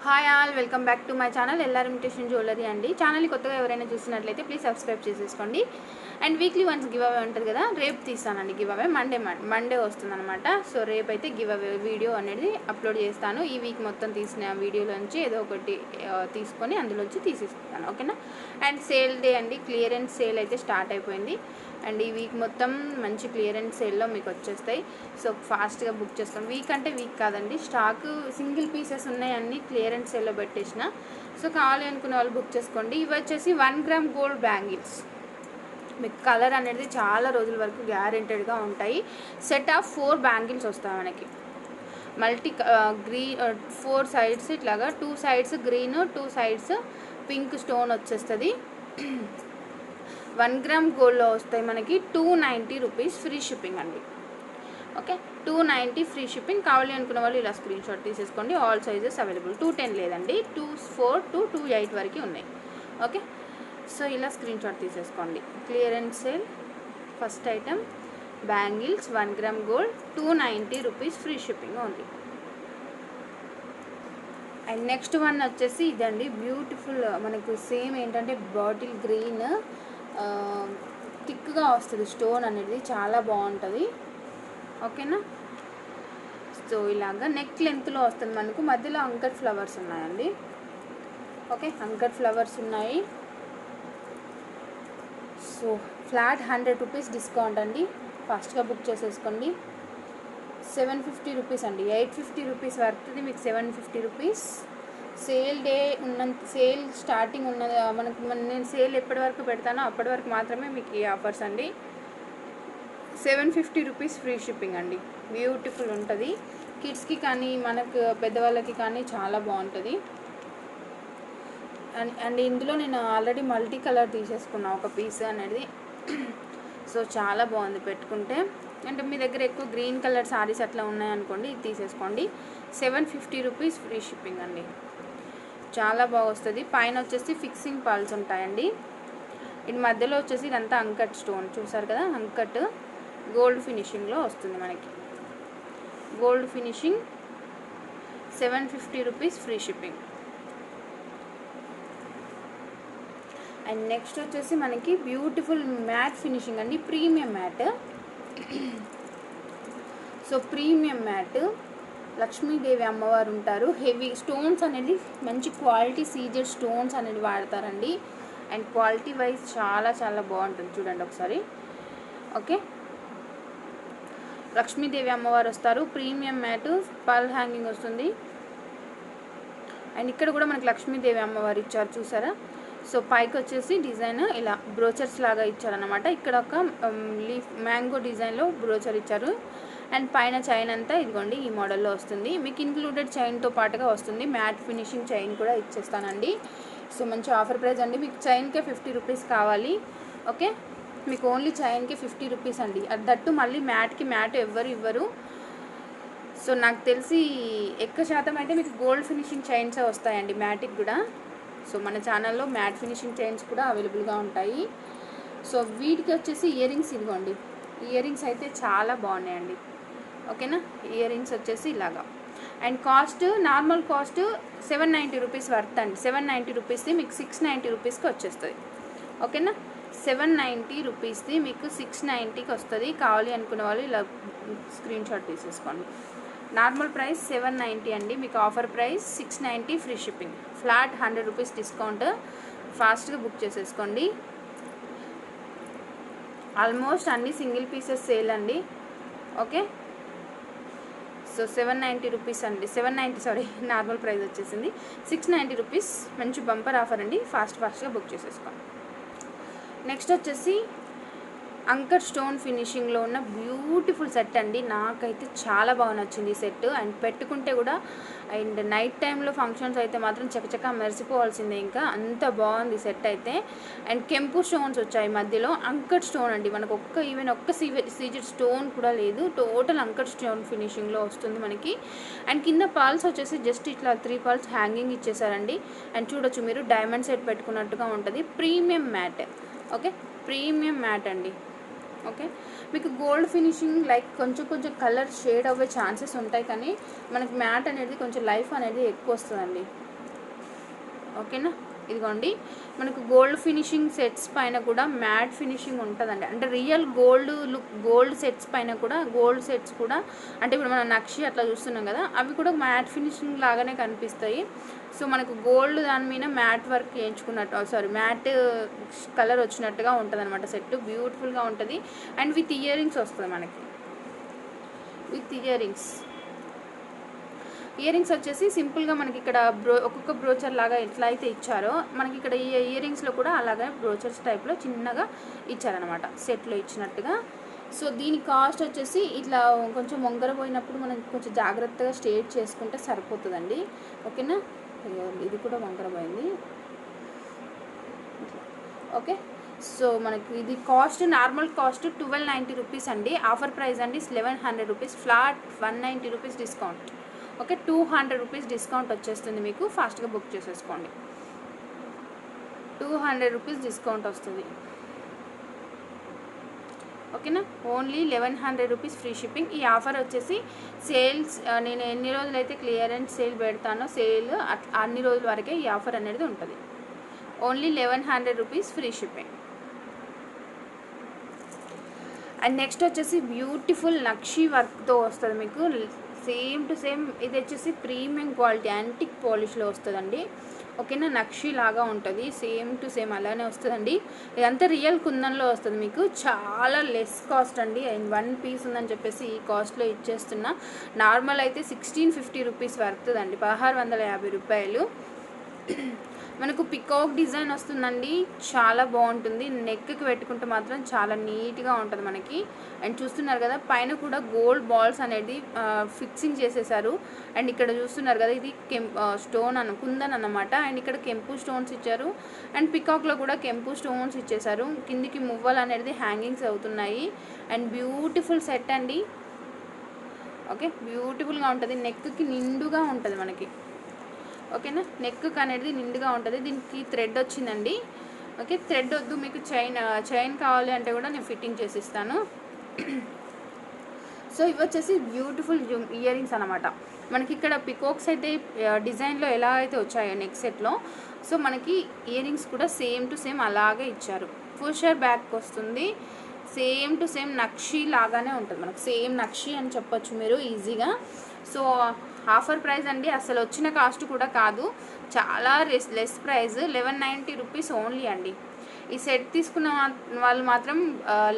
Hi all, welcome back to my channel LR imitation jewellery అండి. ఛానల్ని కొత్తగా ఎవరైనా చూసినట్లయితే ప్లీజ్ సబ్స్క్రైబ్ చేసేసుకోండి. And weekly once give away ఉంటుంది కదా, రేపు తీస్తానండి గివ్ అవే. మండే వస్తుందన్నమాట. సో రేపు అయితే గివ్ అవే వీడియో అనేది అప్లోడ్ చేస్తాను. ఈ వీక్ మొత్తం తీసిన వీడియోలోంచి ఏదో ఒకటి తీసుకొని అందులోంచి తీసిస్తాను, ఓకేనా. అండ్ సేల్ డే అండి, క్లియరెన్స్ సేల్ అయితే స్టార్ట్ అయిపోయింది. అండ్ ఈ వీక్ మొత్తం మంచి క్లియరెన్స్ సేల్లో మీకు వచ్చేస్తాయి. సో ఫాస్ట్గా బుక్ చేసుకోండి. వీక్ అంటే వీక్ కాదండి, స్టాక్ సింగిల్ పీసెస్ ఉన్నాయి, అన్నీ క్లియరెన్స్ సేల్లో పెట్టేసిన. సో కావాలి అనుకునే వాళ్ళు బుక్ చేసుకోండి. ఇవి వచ్చేసి 1 గ్రామ్ గోల్డ్ బ్యాంగిల్స్. మీకు కలర్ అనేది చాలా రోజుల వరకు గ్యారెంటెడ్గా ఉంటాయి. సెట్ ఆఫ్ 4 బ్యాంగిల్స్ వస్తాయి మనకి. మల్టీ గ్రీన్ 4 సైడ్స్ ఇట్లాగా, 2 sides green, 2 sides pink stone వచ్చేస్తుంది. 1 గ్రామ్ గోల్డ్లో వస్తాయి మనకి 290 రూపీస్ ఫ్రీ షిప్పింగ్ అండి. Okay, 290 free shipping. కావాలి అనుకున్న వాళ్ళు ఇలా స్క్రీన్ షాట్ తీసేసుకోండి. All sizes available. 210 లేదండి, 24 to 28 వరకు ఉన్నాయి. ఓకే, సో ఇలా స్క్రీన్ షాట్ తీసేసుకోండి. Clearance sale first item bangles 1 gram gold 290 rupees free shipping only. And next one వచ్చేసి ఇదండి, బ్యూటిఫుల్ మనకు సేమ్ ఏంటంటే బాటిల్ గ్రీన్ థిక్గా వస్తుంది స్టోన్ అనేది, చాలా బాగుంటుంది, ఓకేనా. సో ఇలాగా నెక్ లెంత్లో వస్తుంది మనకు. మధ్యలో అంకట్ ఫ్లవర్స్ ఉన్నాయండి. ఓకే, అంకట్ ఫ్లవర్స్ ఉన్నాయి. సో ఫ్లాట్ 100 రూపీస్ డిస్కౌంట్ అండి. ఫాస్ట్గా బుక్ చేసేసుకోండి. 750 రూపీస్ అండి. 850 రూపీస్ పడుతుంది మీకు, 750 రూపీస్. సేల్ డే ఉన్నంత, సేల్ స్టార్టింగ్ ఉన్న నేను సేల్ ఎప్పటి వరకు పెడతానో అప్పటి వరకు మాత్రమే మీకు ఈ ఆఫర్స్ అండి. 750 రూపీస్ ఫ్రీ షిప్పింగ్ అండి. బ్యూటిఫుల్ ఉంటుంది. కిడ్స్కి కానీ మనకు పెద్దవాళ్ళకి కానీ చాలా బాగుంటుంది. అండ్ ఇందులో నేను ఆల్రెడీ మల్టీ కలర్ తీసేసుకున్నా ఒక పీస్ అనేది. సో చాలా బాగుంది పెట్టుకుంటే. అంటే మీ దగ్గర ఎక్కువ గ్రీన్ కలర్ సారీస్ అట్లా ఉన్నాయనుకోండి, ఇది తీసేసుకోండి. 750 రూపీస్ ఫ్రీ షిప్పింగ్ అండి. చాలా బాగా వస్తుంది. పైన వచ్చేసి ఫిక్సింగ్ పర్ల్స్ ఉంటాయండి. ఇది మధ్యలో వచ్చేసి ఇదంతా అంకట్ స్టోన్ చూసారు కదా, అంకట్ గోల్డ్ ఫినిషింగ్లో వస్తుంది మనకి. Gold finishing 750 rupees free shipping. And next వచ్చేసి మనకి బ్యూటిఫుల్ మ్యాట్ ఫినిషింగ్ అండి, premium matte. So premium matte, Lakshmidevi అమ్మవారు ఉంటారు. హెవీ స్టోన్స్ అనేది మంచి క్వాలిటీ సీజెడ్ స్టోన్స్ అనేది వాడతారండి. అండ్ క్వాలిటీ వైజ్ చాలా చాలా బాగుంటుంది, చూడండి ఒకసారి. ఓకే, లక్ష్మీదేవి అమ్మవారు వస్తారు. ప్రీమియం మ్యాట్, పర్ల్ హ్యాంగింగ్ వస్తుంది. అండ్ ఇక్కడ కూడా మనకి లక్ష్మీదేవి అమ్మవారు ఇచ్చారు చూసారా. సో పైకి వచ్చేసి డిజైన్ ఇలా బ్రోచర్స్ లాగా ఇచ్చారనమాట. ఇక్కడ ఒక లీఫ్ మ్యాంగో డిజైన్లో బ్రోచర్ ఇచ్చారు. అండ్ పైన చైన్ అంతా ఇదిగోండి ఈ మోడల్లో వస్తుంది. మీకు ఇంక్లూడెడ్ చైన్తో పాటుగా వస్తుంది. మ్యాట్ ఫినిషింగ్ చైన్ కూడా ఇచ్చేస్తానండి. సో మంచి ఆఫర్ ప్రైస్ అండి. మీకు చైన్కే 50 రూపీస్ కావాలి. ఓకే, మీకు ఓన్లీ చైన్కి 50 రూపీస్ అండి. దట్టు మళ్ళీ మ్యాట్కి మ్యాట్ ఎవ్వరు ఇవ్వరు. సో నాకు తెలిసి ఎక్కువ శాతం అయితే మీకు గోల్డ్ ఫినిషింగ్ చైన్సే వస్తాయండి మ్యాట్కి కూడా. సో మన ఛానల్లో మ్యాట్ ఫినిషింగ్ చైన్స్ కూడా అవైలబుల్గా ఉంటాయి. సో వీటికి వచ్చేసి ఇయర్ రింగ్స్ ఇదిగోండి. ఇయర్ రింగ్స్ అయితే చాలా బాగున్నాయండి, ఓకేనా. ఇయర్ రింగ్స్ వచ్చేసి ఇలాగా. And cost normal cost 790 rupees worth అండి. 790 రూపీస్ది మీకు 690 రూపీస్కి వచ్చేస్తుంది, ఓకేనా. 790 రూపీస్ది మీకు 690కి వస్తుంది. కావాలి అనుకునే వాళ్ళు ఇలా స్క్రీన్ షాట్ తీసేసుకోండి. నార్మల్ ప్రైస్ 790 అండి, మీకు offer price 690 free shipping. Flat 100 rupees discount. ఫాస్ట్గా బుక్ చేసేసుకోండి. ఆల్మోస్ట్ అన్ని సింగిల్ పీసెస్ సేల్ అండి. ఓకే, సో 790 రూపీస్ అండి. 790 నార్మల్ ప్రైస్ వచ్చేసింది 690 రూపీస్. మంచి బంపర్ ఆఫర్ అండి. ఫాస్ట్గా బుక్ చేసేసుకోండి. నెక్స్ట్ వచ్చేసి అంకర్ స్టోన్ ఫినిషింగ్లో ఉన్న బ్యూటిఫుల్ సెట్ అండి. నాకైతే చాలా బాగా నచ్చింది ఈ సెట్. అండ్ పెట్టుకుంటే కూడా, అండ్ నైట్ టైంలో ఫంక్షన్స్ అయితే మాత్రం చకచకా మెరిసిపోవాల్సిందే, ఇంకా అంత బాగుంది సెట్ అయితే. అండ్ కెంపు స్టోన్స్ వచ్చాయి మధ్యలో. అంకట్ స్టోన్ అండి, మనకు ఒక్క సీజెడ్ స్టోన్ కూడా లేదు. టోటల్ అంకట్ స్టోన్ ఫినిషింగ్లో వస్తుంది మనకి. అండ్ కింద పర్ల్స్ వచ్చేసి జస్ట్ ఇట్లా 3 పర్ల్స్ హ్యాంగింగ్ ఇచ్చేసారండి. అండ్ చూడొచ్చు మీరు, డైమండ్ సెట్ పెట్టుకున్నట్టుగా ఉంటుంది. Premium matte. Okay, premium matte అండి. ఓకే, మీకు గోల్డ్ ఫినిషింగ్ లైక్ కొంచెం కలర్ షేడ్ అవ్వే ఛాన్సెస్ ఉంటాయి, కానీ మనకి మ్యాట్ అనేది కొంచెం లైఫ్ అనేది ఎక్కువ వస్తుందండి. ఓకేనా. ఇదిగోండి మనకు గోల్డ్ ఫినిషింగ్ సెట్స్ పైన కూడా మ్యాట్ ఫినిషింగ్ ఉంటుందండి. అంటే real gold look, gold sets పైన కూడా, గోల్డ్ సెట్స్ కూడా అంటే ఇప్పుడు మనం నక్షి అట్లా చూస్తున్నాం కదా, అవి కూడా మ్యాట్ ఫినిషింగ్ లాగానే కనిపిస్తాయి. సో మనకు గోల్డ్ దాని మీద మ్యాట్ వర్క్ చేయించుకున్నట్టు, సారీ మ్యాట్ కలర్ వచ్చినట్టుగా ఉంటుంది అనమాట. సెట్ బ్యూటిఫుల్గా ఉంటుంది. అండ్ విత్ ఇయర్ రింగ్స్ వస్తుంది మనకి, with ear rings. Ear rings వచ్చేసి సింపుల్గా మనకి ఇక్కడ ఒక్కొక్క బ్రోచర్ లాగా ఎట్లా అయితే ఇచ్చారో మనకి ఇక్కడ ఈ ఇయర్ రింగ్స్లో కూడా అలాగే బ్రోచర్స్ టైప్లో చిన్నగా ఇచ్చారనమాట, సెట్లో ఇచ్చినట్టుగా. సో దీని కాస్ట్ వచ్చేసి ఇట్లా కొంచెం వంకర పోయినప్పుడు మనం కొంచెం జాగ్రత్తగా స్ట్రేట్ చేసుకుంటే సరిపోతుందండి. ఓకేనా. ఇది కూడా వంకర పోయింది. ఓకే. సో మనకి ఇది కాస్ట్, నార్మల్ కాస్ట్ 1290 రూపీస్ అండి. ఆఫర్ ప్రైస్ అండి 1100 rupees, flat 190 rupees discount. Okay, 200 rupees discount వచ్చేస్తుంది మీకు. ఫాస్ట్గా బుక్ చేసేసుకోండి. 200 రూపీస్ డిస్కౌంట్ వస్తుంది. ఓకేనా. Only 1100 rupees free shipping. ఈ ఆఫర్ వచ్చేసి సేల్స్, నేను ఎన్ని రోజులైతే క్లియరెన్స్ సేల్ పెడతానో సేల్ అన్ని రోజుల వరకే ఈ ఆఫర్ అనేది ఉంటుంది. Only 1100 rupees free shipping. And next వచ్చేసి బ్యూటిఫుల్ నక్షి వర్క్తో వస్తుంది మీకు. సేమ్ టు సేమ్ ఇది వచ్చేసి ప్రీమియం క్వాలిటీ యాంటిక్ పాలిష్లో వస్తుందండి. ఓకేనా. నక్షి లాగా ఉంటుంది, సేమ్ టు సేమ్ అలానే వస్తుందండి. ఇదంతా రియల్ కుందన్లో వస్తుంది మీకు. చాలా లెస్ కాస్ట్ అండి. అండ్ 1 పీస్ ఉందని చెప్పేసి ఈ కాస్ట్లో ఇచ్చేస్తున్నా. నార్మల్ అయితే 1650 రూపీస్ పడుతుందండి, 1650 రూపాయలు. మనకు పికాక్ డిజైన్ వస్తుందండి, చాలా బాగుంటుంది. నెక్కి పెట్టుకుంటే మాత్రం చాలా నీట్గా ఉంటుంది మనకి. అండ్ చూస్తున్నారు కదా పైన కూడా గోల్డ్ బాల్స్ అనేది ఫిక్సింగ్ చేసేసారు. అండ్ ఇక్కడ చూస్తున్నారు కదా ఇది స్టోన్ కుందన్ అన్నమాట. అండ్ ఇక్కడ కెంపు స్టోన్స్ ఇచ్చారు. అండ్ పికాక్లో కూడా కెంపు స్టోన్స్ ఇచ్చేసారు. కిందికి మువ్వలు అనేది హ్యాంగింగ్స్ అవుతున్నాయి. అండ్ బ్యూటిఫుల్ సెట్ అండి. ఓకే, బ్యూటిఫుల్గా ఉంటుంది. నెక్కి నిండుగా ఉంటుంది మనకి. ఓకేనా. నెక్ అనేది నిండుగా ఉంటుంది. దీనికి థ్రెడ్ వచ్చిందండి. ఓకే, థ్రెడ్ వద్దు మీకు చైన్ కావాలి అంటే కూడా నేను ఫిట్టింగ్ చేసి ఇస్తాను. సో ఇవి వచ్చేసి బ్యూటిఫుల్ ఇయర్ రింగ్స్ అనమాట. మనకి ఇక్కడ పికాక్స్ అయితే డిజైన్లో ఎలా అయితే వచ్చాయో నెక్ సెట్లో, సో మనకి ఇయర్ రింగ్స్ కూడా సేమ్ టు సేమ్ అలాగే ఇచ్చారు. ఫుషర్ బ్యాక్ వస్తుంది. సేమ్ టు సేమ్ నక్షి లాగానే ఉంటుంది మనకు. సేమ్ నక్షి అని చెప్పొచ్చు మీరు ఈజీగా. సో ఆఫర్ ప్రైస్ అండి, అసలు వచ్చిన కాస్ట్ కూడా కాదు, చాలా లెస్ ప్రైస్, 1190 రూపీస్ ఓన్లీ అండి. ఈ సెట్ తీసుకున్న వాళ్ళు మాత్రం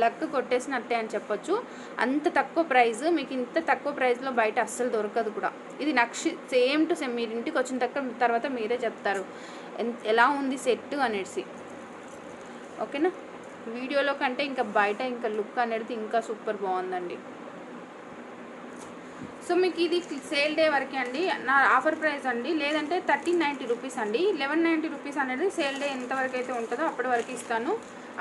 లక్ కొట్టేసినట్టే అని చెప్పొచ్చు. అంత తక్కువ ప్రైస్ మీకు, ఇంత తక్కువ ప్రైస్లో బయట అస్సలు దొరకదు కూడా. ఇది నక్షి సేమ్ టు సేమ్. మీరు ఇంటికి వచ్చిన తర్వాత మీరే చెప్తారు ఎలా ఉంది సెట్ అనేసి. ఓకేనా. వీడియోలో కంటే ఇంకా బయట ఇంకా లుక్ అనేది ఇంకా సూపర్ బాగుందండి. సో మీకు ఇది సేల్ డే వరకే అండి, నా ఆఫర్ ప్రైస్ అండి. లేదంటే 1390 రూపీస్ అండి. 1190 రూపీస్ అనేది సేల్ డే ఎంతవరకు అయితే ఉంటుందో అప్పటి వరకు ఇస్తాను.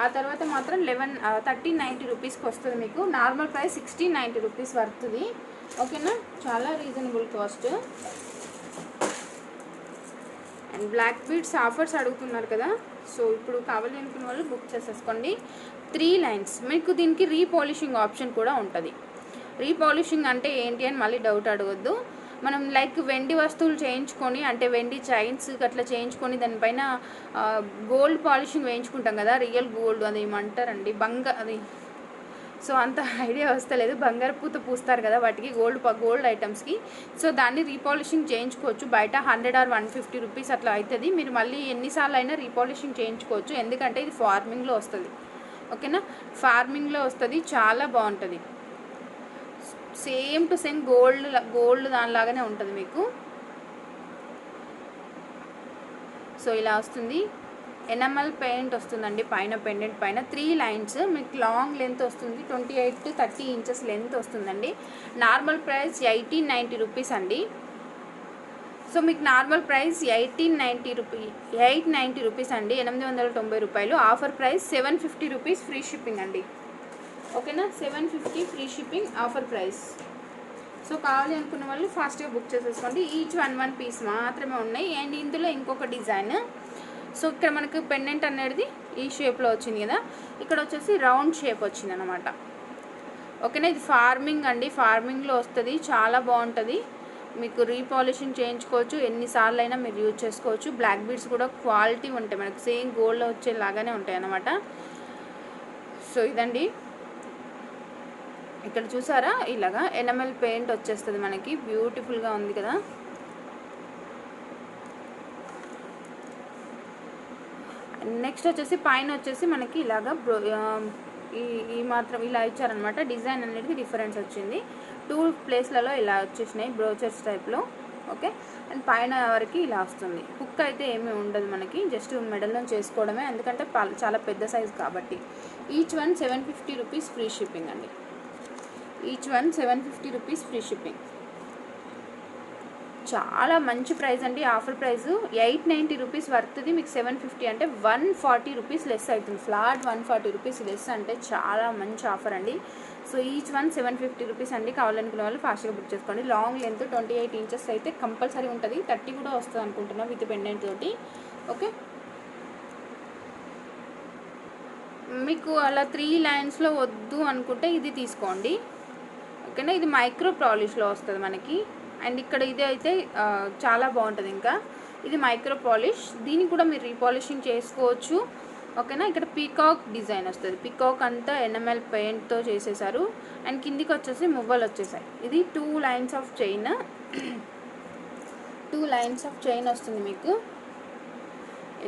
ఆ తర్వాత మాత్రం 1390 రూపీస్కి వస్తుంది మీకు. నార్మల్ ప్రైస్ 1690 రూపీస్ పడుతుంది. ఓకేనా, చాలా reasonable cost. And black beads offers అడుగుతున్నారు కదా, సో ఇప్పుడు కావాలి అనుకున్న వాళ్ళు బుక్ చేసేసుకోండి. 3 లైన్స్ మీకు. దీనికి రీపాలిషింగ్ ఆప్షన్ కూడా ఉంటుంది. రీపాలిషింగ్ అంటే ఏంటి అని మళ్ళీ డౌట్ అడగొద్దు. మనం లైక్ వెండి వస్తువులు చేయించుకొని, అంటే వెండి చైన్స్ అట్లా చేయించుకొని దానిపైన గోల్డ్ పాలిషింగ్ వేయించుకుంటాం కదా, రియల్ గోల్డ్ అది ఏమంటారండి, అది సో అంత ఐడియా వస్తలేదు. బంగారు పూత పూస్తారు కదా వాటికి, గోల్డ్ ఐటమ్స్కి. సో దాన్ని రీపాలిషింగ్ చేయించుకోవచ్చు. బయట 100 or 150 రూపీస్ అట్లా అవుతుంది. మీరు మళ్ళీ ఎన్నిసార్లు అయినా రీపాలిషింగ్ చేయించుకోవచ్చు, ఎందుకంటే ఇది ఫార్మింగ్లో వస్తుంది. ఓకేనా, ఫార్మింగ్లో వస్తుంది, చాలా బాగుంటుంది. సేమ్ టు సేమ్ గోల్డ్ దానిలాగానే ఉంటుంది మీకు. సో ఇలా వస్తుంది. ఎనామల్ పెయింట్ వస్తుందండి పైన, పెండెంట్ పైన 3 లైన్స్. మీకు లాంగ్ లెంత్ వస్తుంది, 28 to 30 ఇంచెస్ లెంత్ వస్తుందండి. నార్మల్ ప్రైస్ 1890 రూపీస్ అండి. సో మీకు నార్మల్ ప్రైస్ 890 రూపీస్ అండి, 890 రూపాయలు. Offer price 750 rupees free shipping అండి. ఓకేనా, 750 free shipping offer price. So కావాలి అనుకున్న వాళ్ళు ఫాస్ట్గా బుక్ చేసేసుకోండి. ఈచ్ 1 పీస్ మాత్రమే ఉన్నాయి. అండ్ ఇందులో ఇంకొక డిజైన్. సో ఇక్కడ మనకు పెండెంట్ అనేది ఈ షేప్లో వచ్చింది కదా, ఇక్కడ వచ్చేసి రౌండ్ షేప్ వచ్చింది అనమాట. ఓకేనా, ఇది ఫార్మింగ్ అండి, ఫార్మింగ్లో వస్తుంది, చాలా బాగుంటుంది. మీకు రీపాలిషింగ్ చేయించుకోవచ్చు, ఎన్నిసార్లు అయినా మీరు యూజ్ చేసుకోవచ్చు. బ్లాక్ బీడ్స్ కూడా క్వాలిటీ ఉంటాయి, మనకు సేమ్ గోల్డ్లో వచ్చేలాగానే ఉంటాయి అన్నమాట. సో ఇదండి, ఇక్కడ చూసారా ఇలాగా ఎనమెల్ పెయింట్ వచ్చేస్తుంది మనకి, బ్యూటిఫుల్గా ఉంది కదా. నెక్స్ట్ వచ్చేసి పైన వచ్చేసి మనకి ఇలాగా ఈ మాత్రం ఇలా ఇచ్చారనమాట. డిజైన్ అనేది డిఫరెన్స్ వచ్చింది, 2 ప్లేస్లలో ఇలా వచ్చేసినాయి బ్రోచర్స్ టైప్లో. ఓకే, అండ్ పైన వరకు ఇలా వస్తుంది. హుక్ అయితే ఏమీ ఉండదు మనకి, జస్ట్ మెడల్లో చేసుకోవడమే, ఎందుకంటే చాలా పెద్ద సైజ్ కాబట్టి. Each one 750 rupees free shipping అండి. Each one 750 rupees free shipping. చాలా మంచి ప్రైస్ అండి, ఆఫర్ ప్రైస్ 890 రూపీస్ వర్త్ది, మీకు 750 అంటే 140 రూపీస్ లెస్ అవుతుంది. ఫ్లాట్ 140 రూపీస్ లెస్ అంటే చాలా మంచి ఆఫర్ అండి. సో ఈచ్ వన్ 750 రూపీస్ అండి. కావాలనుకునే వాళ్ళు ఫాస్ట్గా బుక్ చేసుకోండి. లాంగ్ లెంత్ 28 ఇంచెస్ అయితే కంపల్సరీ ఉంటుంది, 30 కూడా వస్తుంది అనుకుంటున్నాం విత్ పెండెంట్ తోటి. ఓకే, మీకు అలా 3 లైన్స్లో వద్దు అనుకుంటే ఇది తీసుకోండి. ఓకేనా, ఇది మైక్రో పాలిష్లో వస్తుంది మనకి. అండ్ ఇక్కడ ఇది అయితే చాలా బాగుంటుంది. ఇంకా ఇది మైక్రో పాలిష్, దీనికి కూడా మీరు రీపాలిషింగ్ చేసుకోవచ్చు. ఓకేనా, ఇక్కడ పీకాక్ డిజైన్ వస్తుంది, పీకాక్ అంతా ఎనమెల్ పెయింట్తో చేసేసారు. అండ్ కిందికి వచ్చేసి మువ్వలు వచ్చేసాయి. ఇది 2 lines of chain, 2 lines of chain వస్తుంది మీకు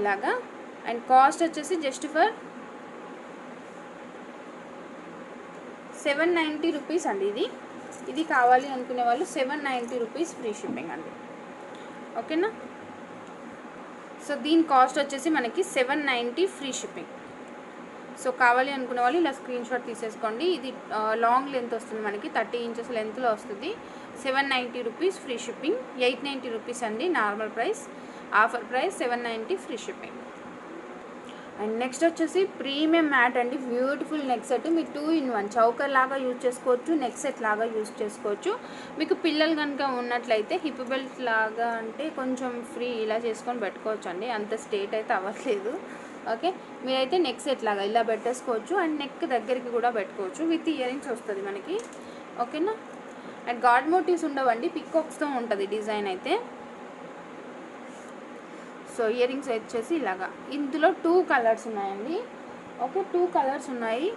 ఇలాగా. అండ్ కాస్ట్ వచ్చేసి జస్ట్ ఫర్ 790 రూపీస్ అండి. ఇది కావాలి అనుకునే వాళ్ళు 790 రూపీస్ ఫ్రీ షిప్పింగ్ అండి. ఓకేనా, సో దీని కాస్ట్ వచ్చేసి మనకి 790 ఫ్రీ షిప్పింగ్. సో కావాలి అనుకునే వాళ్ళు ఇలా స్క్రీన్ షాట్ తీసేసుకోండి. ఇది లాంగ్ లెంత్ వస్తుంది మనకి, 30 ఇంచెస్ లెంత్లో వస్తుంది. 790 రూపీస్ ఫ్రీ షిప్పింగ్. 890 రూపీస్ అండి normal price, offer price 790 free shipping. And next వచ్చేసి ప్రీమియం మ్యాట్ అండి, బ్యూటిఫుల్ నెక్ సెట్. మీరు 2 in 1 చౌకర్ లాగా యూజ్ చేసుకోవచ్చు, నెక్ సెట్ లాగా యూజ్ చేసుకోవచ్చు. మీకు పిల్లలు కనుక ఉన్నట్లయితే హిప్ బెల్ట్ లాగా అంటే కొంచెం ఫ్రీ ఇలా చేసుకొని పెట్టుకోవచ్చు అండి, అంత స్ట్రేట్ అయితే అవ్వట్లేదు. ఓకే, మీరైతే నెక్ సెట్ లాగా ఇలా పెట్టేసుకోవచ్చు. అండ్ నెక్ దగ్గరికి కూడా పెట్టుకోవచ్చు, విత్ ఇయర్ రింగ్స్ వస్తుంది మనకి. ఓకేనా, అండ్ గాడ్ మోటివ్స్ ఉండవండి, పికాక్స్తో ఉంటుంది డిజైన్ అయితే. సో ఇయర్ రింగ్స్ వచ్చేసి ఇలాగా, ఇందులో 2 కలర్స్ ఉన్నాయండి. ఓకే, 2 కలర్స్ ఉన్నాయి.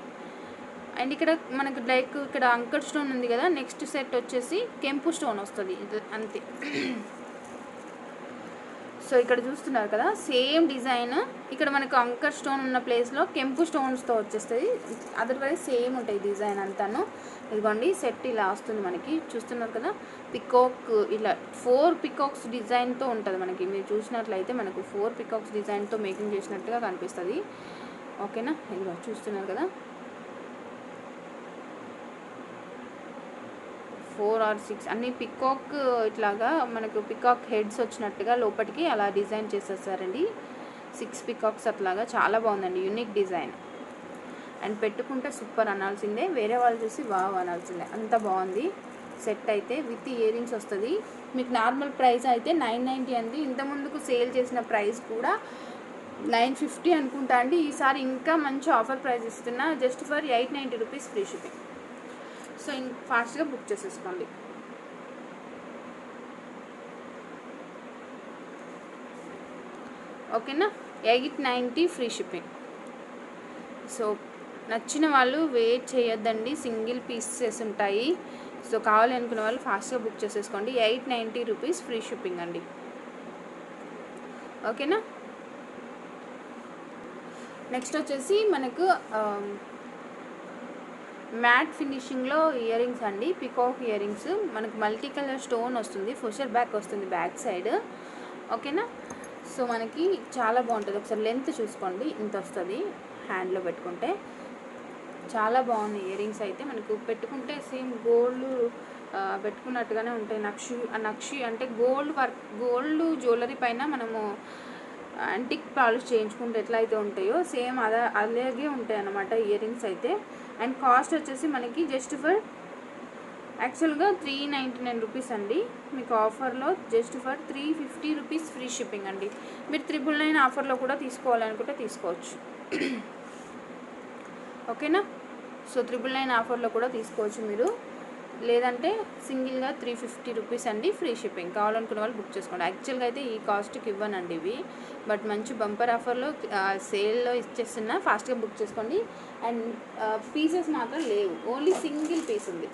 అండ్ ఇక్కడ మనకు లైక్ ఇక్కడ అంకర్ స్టోన్ ఉంది కదా, నెక్స్ట్ సెట్ వచ్చేసి కెంపు స్టోన్ వస్తుంది, ఇది అంతే. సో ఇక్కడ చూస్తున్నారు కదా సేమ్ డిజైన్, ఇక్కడ మనకు అంకర్ స్టోన్ ఉన్న ప్లేస్లో కెంపు స్టోన్స్తో వచ్చేస్తుంది. అదర్వైజ్ సేమ్ ఉంటాయి డిజైన్ అంతాను. ఇదిగోండి సెట్ ఇలా వస్తుంది మనకి, చూస్తున్నారు కదా. పికాక్ ఇలా 4 పికాక్స్ డిజైన్తో ఉంటుంది మనకి. మీరు చూసినట్లయితే మనకు 4 పికాక్స్ డిజైన్తో మేకింగ్ చేసినట్టుగా కనిపిస్తుంది. ఓకేనా, ఇదిగో చూస్తున్నారు కదా, 4 or 6 అన్ని పికాక్ ఇట్లాగా మనకు పికాక్ హెడ్స్ వచ్చినట్టుగా లోపలికి అలా డిజైన్ చేసేసారండి. 6 పికాక్స్ అట్లాగా, చాలా బాగుందండి, యూనిక్ డిజైన్. అండ్ పెట్టుకుంటే సూపర్ అనాల్సిందే, వేరే వాళ్ళు చూసి వావ్ అనాల్సిందే, అంత బాగుంది సెట్ అయితే. విత్ ఇయర్ రింగ్స్ వస్తుంది. మీకు నార్మల్ ప్రైస్ అయితే 990 అండి. ఇంతకుముందుకు సేల్ చేసిన ప్రైస్ కూడా 950 అనుకుంటా అండి. ఈసారి ఇంకా మంచి ఆఫర్ ప్రైస్ ఇస్తున్నా, just for 890 rupees free shipping. So ఫాస్ట్గా బుక్ చేసేసుకోండి. ఓకేనా, 890 ఫ్రీ షిప్పింగ్. సో నచ్చిన వాళ్ళు వెయిట్ చేయొద్దండి, సింగిల్ పీసెస్ ఉంటాయి. సో కావాలి అనుకునే వాళ్ళు ఫాస్ట్గా బుక్ చేసేసుకోండి. 890 రూపీస్ ఫ్రీ షిప్పింగ్ అండి. ఓకేనా, నెక్స్ట్ వచ్చేసి మనకు మ్యాట్ ఫినిషింగ్లో ఇయర్ రింగ్స్ అండి, పికాక్ ఇయర్ రింగ్స్. మనకు మల్టీ కలర్ స్టోన్ వస్తుంది, ఫుషర్ బ్యాక్ వస్తుంది బ్యాక్ సైడ్. ఓకేనా, సో మనకి చాలా బాగుంటుంది. ఒకసారి లెంత్ చూసుకోండి, ఇంత వస్తుంది హ్యాండ్లో పెట్టుకుంటే. చాలా బాగుంది ఇయర్ రింగ్స్ అయితే, మనకు పెట్టుకుంటే సేమ్ గోల్డ్ పెట్టుకున్నట్టుగానే ఉంటాయి. నక్షి అంటే గోల్డ్ వర్క్, గోల్డ్ జ్యువెలరీ పైన మనము యాంటిక్ పాలిష్ చేయించుకుంటే ఎట్లా అయితే ఉంటాయో సేమ్ అలాగే ఉంటాయి అన్నమాట ఇయర్ రింగ్స్ అయితే. అండ్ కాస్ట్ వచ్చేసి మనకి జస్ట్ ఫర్ యాక్చువల్గా 399 రూపీస్ అండి. మీకు ఆఫర్లో just for 350 rupees free shipping అండి. మీరు 999 ఆఫర్లో కూడా తీసుకోవాలనుకుంటే తీసుకోవచ్చు. ఓకేనా, సో 999 ఆఫర్లో కూడా తీసుకోవచ్చు మీరు. లేదంటే సింగిల్గా 350 రూపీస్ అండి, ఫ్రీ షిప్పింగ్. కావాలనుకున్న వాళ్ళు బుక్ చేసుకోండి. యాక్చువల్గా అయితే ఈ కాస్ట్కి ఇవ్వనండి ఇవి, బట్ మంచి బంపర్ ఆఫర్లో సేల్లో ఇచ్చేస్తున్నా, ఫాస్ట్గా బుక్ చేసుకోండి. అండ్ పీసెస్ మాత్రం లేవు, ఓన్లీ సింగిల్ పీస్ ఉంది.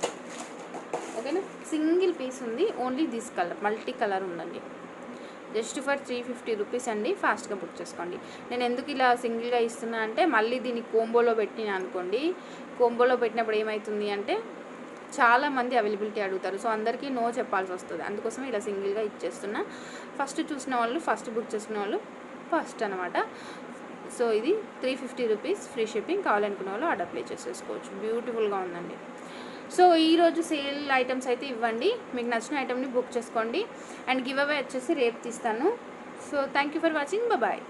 ఓకేనా, సింగిల్ పీస్ ఉంది, only this colour, multi colour ఉందండి. జస్ట్ ఫర్ 350 రూపీస్ అండి, ఫాస్ట్గా బుక్ చేసుకోండి. నేను ఎందుకు ఇలా సింగిల్గా ఇస్తున్నా అంటే, మళ్ళీ దీన్ని కోంబోలో పెట్టినా అనుకోండి, కోంబోలో పెట్టినప్పుడు ఏమవుతుంది అంటే చాలామంది అవైలబిలిటీ అడుగుతారు, సో అందరికీ నో చెప్పాల్సి వస్తుంది. అందుకోసం ఇలా సింగిల్గా ఇచ్చేస్తున్నా. ఫస్ట్ చూసిన వాళ్ళు, ఫస్ట్ బుక్ చేసుకున్న వాళ్ళు ఫస్ట్ అనమాట. సో ఇది 350 రూపీస్, ఫ్రీ షిప్పింగ్. కావాలనుకున్న వాళ్ళు ఆర్డర్ ప్లేస్ చేసేసుకోవచ్చు. బ్యూటిఫుల్గా ఉందండి. సో ఈరోజు సేల్ ఐటమ్స్ అయితే ఇవ్వండి, మీకు నచ్చిన ఐటమ్ని బుక్ చేసుకోండి. అండ్ గివ్ అవే వచ్చేసి రేపు తీస్తాను. So thank you for watching, bye.